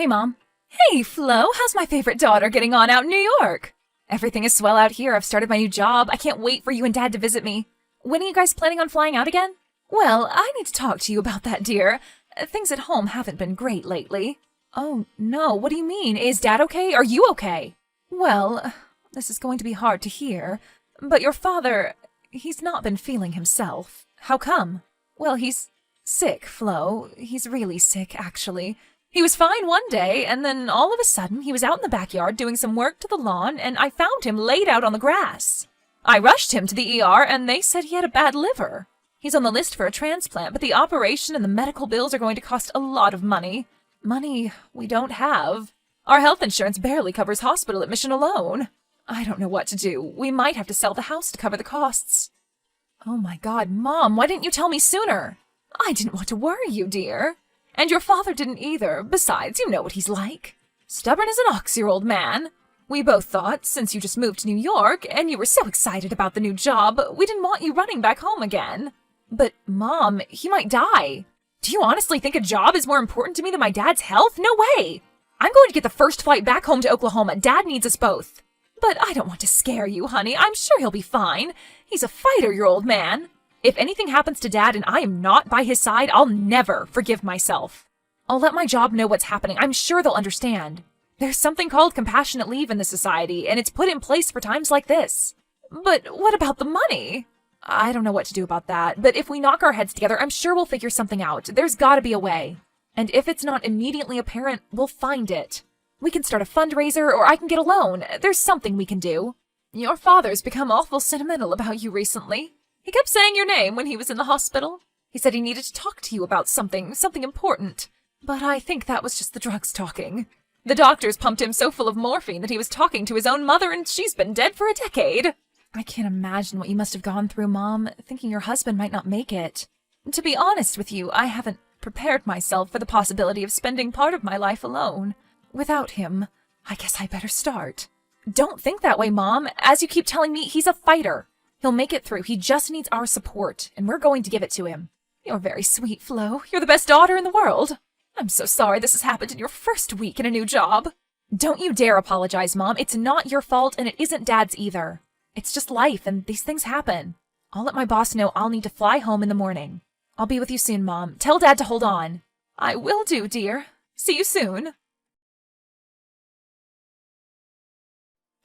Hey, Mom. Hey, Flo, how's my favorite daughter getting on out in New York? Everything is swell out here. I've started my new job. I can't wait for you and Dad to visit me. When are you guys planning on flying out again? Well, I need to talk to you about that, dear. Things at home haven't been great lately. Oh, no, what do you mean? Is Dad okay? Are you okay? Well, this is going to be hard to hear, but your father, he's not been feeling himself. How come? Well, he's sick, Flo. He's really sick, actually. He was fine one day, and then all of a sudden he was out in the backyard doing some work to the lawn, and I found him laid out on the grass. I rushed him to the ER, and they said he had a bad liver. He's on the list for a transplant, but the operation and the medical bills are going to cost a lot of money. Money we don't have. Our health insurance barely covers hospital admission alone. I don't know what to do. We might have to sell the house to cover the costs. Oh my God, Mom, why didn't you tell me sooner? I didn't want to worry you, dear. And your father didn't either. Besides, you know what he's like. Stubborn as an ox, your old man. We both thought, since you just moved to New York, and you were so excited about the new job, we didn't want you running back home again. But, Mom, he might die. Do you honestly think a job is more important to me than my dad's health? No way! I'm going to get the first flight back home to Oklahoma. Dad needs us both. But I don't want to scare you, honey. I'm sure he'll be fine. He's a fighter, your old man. If anything happens to Dad and I am not by his side, I'll never forgive myself. I'll let my job know what's happening. I'm sure they'll understand. There's something called compassionate leave in the society, and it's put in place for times like this. But what about the money? I don't know what to do about that, but if we knock our heads together, I'm sure we'll figure something out. There's gotta be a way. And if it's not immediately apparent, we'll find it. We can start a fundraiser, or I can get a loan. There's something we can do. Your father's become awful sentimental about you recently. He kept saying your name when he was in the hospital. He said he needed to talk to you about something important. But I think that was just the drugs talking. The doctors pumped him so full of morphine that he was talking to his own mother, and she's been dead for a decade. I can't imagine what you must have gone through, Mom, thinking your husband might not make it. To be honest with you, I haven't prepared myself for the possibility of spending part of my life alone. Without him, I guess I better start. Don't think that way, Mom. As you keep telling me, he's a fighter. He'll make it through. He just needs our support, and we're going to give it to him. You're very sweet, Flo. You're the best daughter in the world. I'm so sorry this has happened in your first week in a new job. Don't you dare apologize, Mom. It's not your fault, and it isn't Dad's either. It's just life, and these things happen. I'll let my boss know I'll need to fly home in the morning. I'll be with you soon, Mom. Tell Dad to hold on. I will do, dear. See you soon.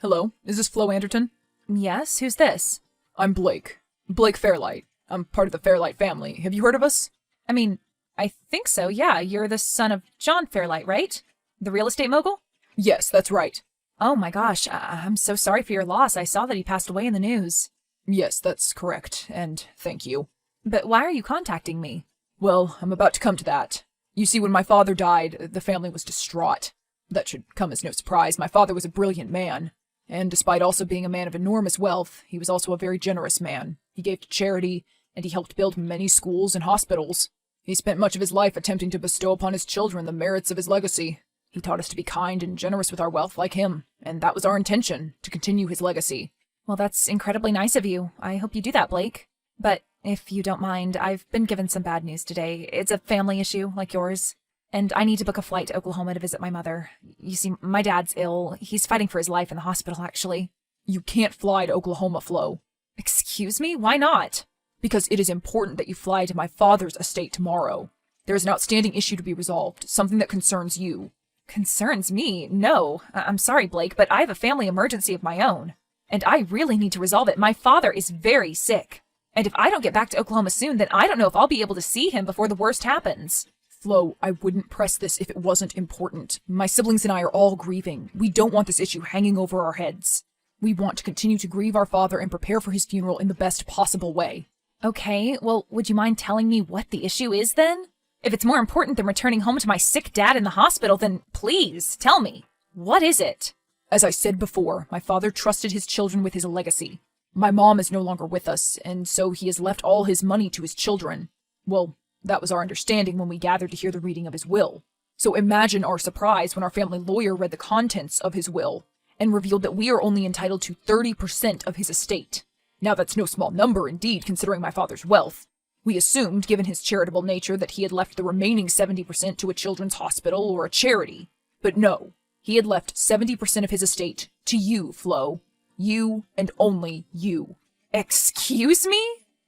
Hello, is this Flo Anderton? Yes, who's this? I'm Blake. Blake Fairlight. I'm part of the Fairlight family. Have you heard of us? I mean, I think so, yeah. You're the son of John Fairlight, right? The real estate mogul? Yes, that's right. Oh my gosh, I'm so sorry for your loss. I saw that he passed away in the news. Yes, that's correct, and thank you. But why are you contacting me? Well, I'm about to come to that. You see, when my father died, the family was distraught. That should come as no surprise. My father was a brilliant man. And despite also being a man of enormous wealth, he was also a very generous man. He gave to charity, and he helped build many schools and hospitals. He spent much of his life attempting to bestow upon his children the merits of his legacy. He taught us to be kind and generous with our wealth like him, and that was our intention, to continue his legacy. Well, that's incredibly nice of you. I hope you do that, Blake. But if you don't mind, I've been given some bad news today. It's a family issue, like yours. And I need to book a flight to Oklahoma to visit my mother. You see, my dad's ill. He's fighting for his life in the hospital, actually. You can't fly to Oklahoma, Flo. Excuse me? Why not? Because it is important that you fly to my father's estate tomorrow. There is an outstanding issue to be resolved, something that concerns you. Concerns me? No. I'm sorry, Blake, but I have a family emergency of my own. And I really need to resolve it. My father is very sick. And if I don't get back to Oklahoma soon, then I don't know if I'll be able to see him before the worst happens. Flo, I wouldn't press this if it wasn't important. My siblings and I are all grieving. We don't want this issue hanging over our heads. We want to continue to grieve our father and prepare for his funeral in the best possible way. Okay, well, would you mind telling me what the issue is then? If it's more important than returning home to my sick dad in the hospital, then please tell me. What is it? As I said before, my father trusted his children with his legacy. My mom is no longer with us, and so he has left all his money to his children. Well, that was our understanding when we gathered to hear the reading of his will. So imagine our surprise when our family lawyer read the contents of his will and revealed that we are only entitled to 30% of his estate. Now that's no small number indeed, considering my father's wealth. We assumed, given his charitable nature, that he had left the remaining 70% to a children's hospital or a charity. But no, he had left 70% of his estate to you, Flo. You and only you. Excuse me?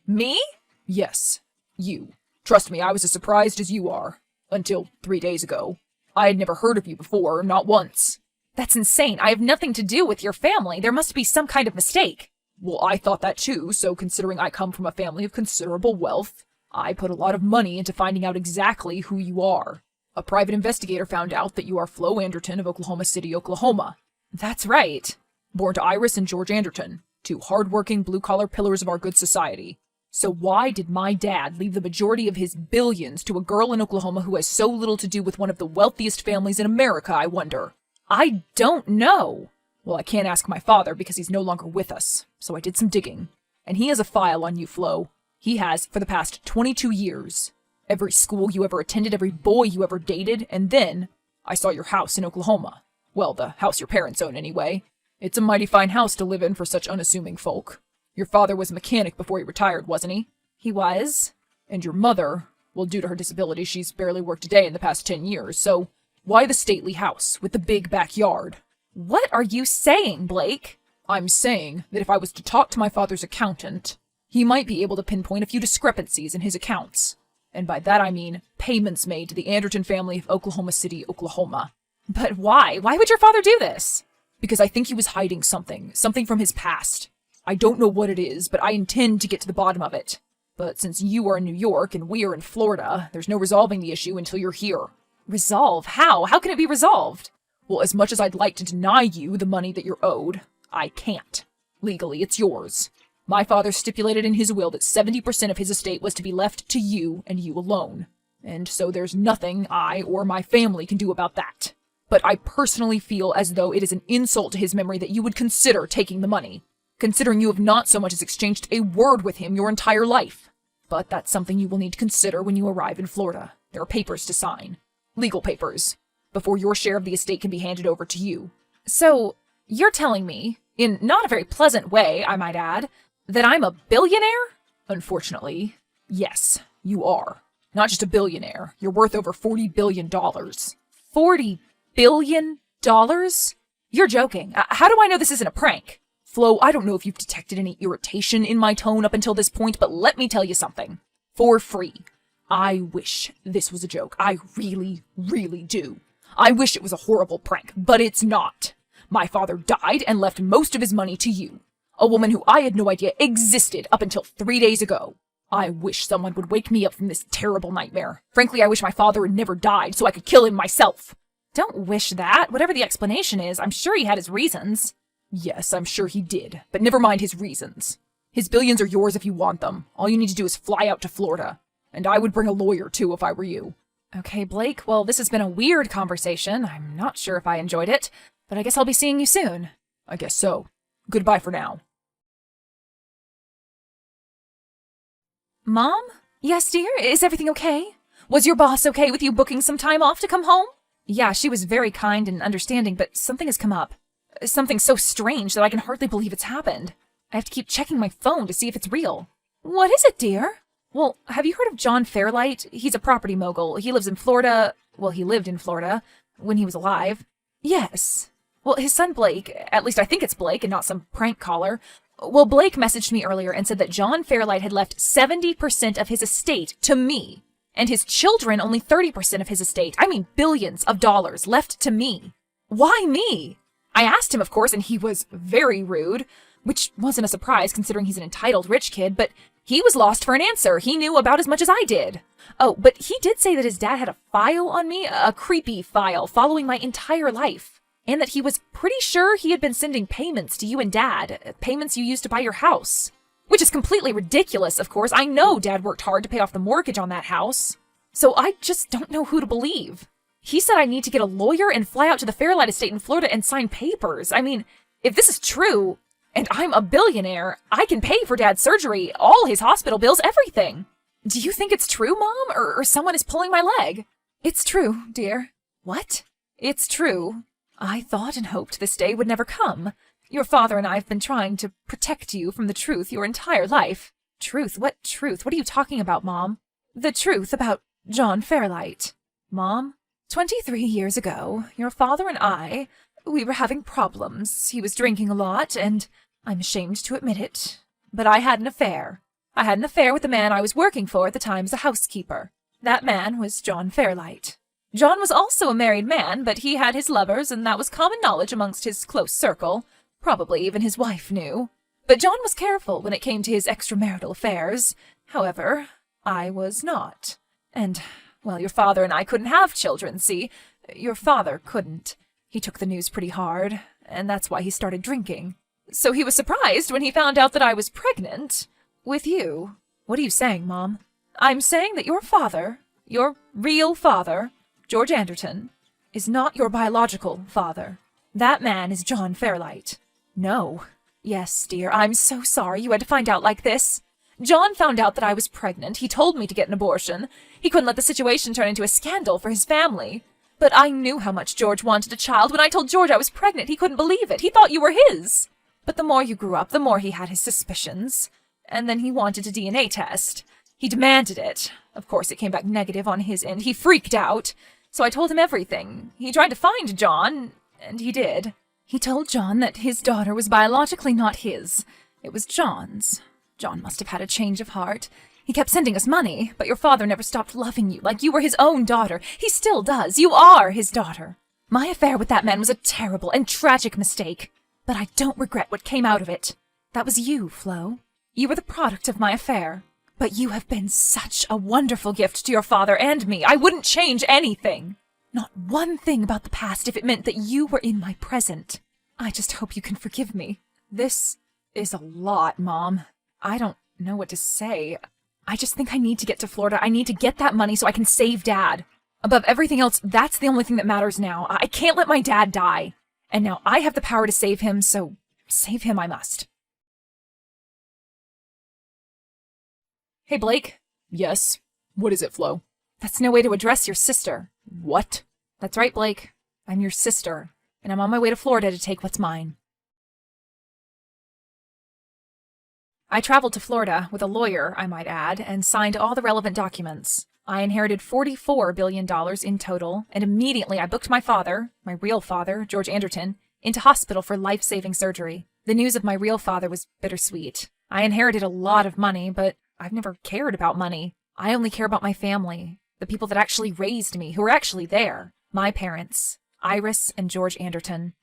Me? Yes, you. Trust me, I was as surprised as you are. Until 3 days ago. I had never heard of you before, not once. That's insane. I have nothing to do with your family. There must be some kind of mistake. Well, I thought that too, so considering I come from a family of considerable wealth, I put a lot of money into finding out exactly who you are. A private investigator found out that you are Flo Anderton of Oklahoma City, Oklahoma. That's right. Born to Iris and George Anderton, two hard-working, blue-collar pillars of our good society. So why did my dad leave the majority of his billions to a girl in Oklahoma who has so little to do with one of the wealthiest families in America, I wonder? I don't know. Well, I can't ask my father because he's no longer with us, so I did some digging. And he has a file on you, Flo. He has for the past 22 years. Every school you ever attended, every boy you ever dated, and then I saw your house in Oklahoma. Well, the house your parents own anyway. It's a mighty fine house to live in for such unassuming folk. Your father was a mechanic before he retired, wasn't he? He was. And your mother, well, due to her disability, she's barely worked a day in the past 10 years, so why the stately house with the big backyard? What are you saying, Blake? I'm saying that if I was to talk to my father's accountant, he might be able to pinpoint a few discrepancies in his accounts. And by that I mean payments made to the Anderton family of Oklahoma City, Oklahoma. But why? Why would your father do this? Because I think he was hiding something from his past. I don't know what it is, but I intend to get to the bottom of it. But since you are in New York and we are in Florida, there's no resolving the issue until you're here. Resolve? How? How can it be resolved? Well, as much as I'd like to deny you the money that you're owed, I can't. Legally, it's yours. My father stipulated in his will that 70% of his estate was to be left to you and you alone. And so there's nothing I or my family can do about that. But I personally feel as though it is an insult to his memory that you would consider taking the money, considering you have not so much as exchanged a word with him your entire life. But that's something you will need to consider when you arrive in Florida. There are papers to sign. Legal papers. Before your share of the estate can be handed over to you. So, you're telling me, in not a very pleasant way, I might add, that I'm a billionaire? Unfortunately, yes, you are. Not just a billionaire. You're worth over $40 billion. $40 billion? You're joking. How do I know this isn't a prank? Flo, I don't know if you've detected any irritation in my tone up until this point, but let me tell you something. For free. I wish this was a joke. I really, really do. I wish it was a horrible prank, but it's not. My father died and left most of his money to you. A woman who I had no idea existed up until 3 days ago. I wish someone would wake me up from this terrible nightmare. Frankly, I wish my father had never died so I could kill him myself. Don't wish that. Whatever the explanation is, I'm sure he had his reasons. Yes, I'm sure he did, but never mind his reasons. His billions are yours if you want them. All you need to do is fly out to Florida. And I would bring a lawyer, too, if I were you. Okay, Blake, well, this has been a weird conversation. I'm not sure if I enjoyed it, but I guess I'll be seeing you soon. I guess so. Goodbye for now. Mom? Yes, dear? Is everything okay? Was your boss okay with you booking some time off to come home? Yeah, she was very kind and understanding, but something has come up. Something so strange that I can hardly believe it's happened. I have to keep checking my phone to see if it's real. What is it, dear? Well, have you heard of John Fairlight? He's a property mogul. He lives in Florida. Well, he lived in Florida when he was alive. Yes. Well, his son Blake, at least I think it's Blake and not some prank caller. Well, Blake messaged me earlier and said that John Fairlight had left 70% of his estate to me, and his children only 30% of his estate. I mean, billions of dollars left to me. Why me? I asked him, of course, and he was very rude, which wasn't a surprise considering he's an entitled rich kid, but he was lost for an answer. He knew about as much as I did. Oh, but he did say that his dad had a file on me, a creepy file following my entire life, and that he was pretty sure he had been sending payments to you and Dad, payments you used to buy your house. Which is completely ridiculous, of course. I know Dad worked hard to pay off the mortgage on that house. So I just don't know who to believe. He said I need to get a lawyer and fly out to the Fairlight estate in Florida and sign papers. I mean, if this is true, and I'm a billionaire, I can pay for Dad's surgery, all his hospital bills, everything. Do you think it's true, Mom? Or someone is pulling my leg? It's true, dear. What? It's true. I thought and hoped this day would never come. Your father and I have been trying to protect you from the truth your entire life. Truth? What truth? What are you talking about, Mom? The truth about John Fairlight. Mom? 23 years ago, your father and we were having problems. He was drinking a lot, and I'm ashamed to admit it, but I had an affair. I had an affair with the man I was working for at the time as a housekeeper. That man was John Fairlight. John was also a married man, but he had his lovers, and that was common knowledge amongst his close circle. Probably even his wife knew. But John was careful when it came to his extramarital affairs. However, I was not. And, well, your father and I couldn't have children, see? Your father couldn't. He took the news pretty hard, and that's why he started drinking. So he was surprised when he found out that I was pregnant. With you. What are you saying, Mom? I'm saying that your father, your real father, George Anderton, is not your biological father. That man is John Fairlight. No. Yes, dear, I'm so sorry you had to find out like this. John found out that I was pregnant. He told me to get an abortion. He couldn't let the situation turn into a scandal for his family. But I knew how much George wanted a child. When I told George I was pregnant, he couldn't believe it. He thought you were his. But the more you grew up, the more he had his suspicions. And then he wanted a DNA test. He demanded it. Of course, it came back negative on his end. He freaked out. So I told him everything. He tried to find John, and he did. He told John that his daughter was biologically not his. It was John's. John must have had a change of heart. He kept sending us money, but your father never stopped loving you like you were his own daughter. He still does. You are his daughter. My affair with that man was a terrible and tragic mistake, but I don't regret what came out of it. That was you, Flo. You were the product of my affair. But you have been such a wonderful gift to your father and me. I wouldn't change anything. Not one thing about the past if it meant that you were in my present. I just hope you can forgive me. This is a lot, Mom. I don't know what to say. I just think I need to get to Florida. I need to get that money so I can save Dad. Above everything else, that's the only thing that matters now. I can't let my dad die. And now I have the power to save him, so save him I must. Hey, Blake. Yes? What is it, Flo? That's no way to address your sister. What? That's right, Blake. I'm your sister, and I'm on my way to Florida to take what's mine. I traveled to Florida with a lawyer, I might add, and signed all the relevant documents. I inherited $44 billion in total, and immediately I booked my father, my real father, George Anderton, into hospital for life-saving surgery. The news of my real father was bittersweet. I inherited a lot of money, but I've never cared about money. I only care about my family, the people that actually raised me, who were actually there. My parents, Iris and George Anderton.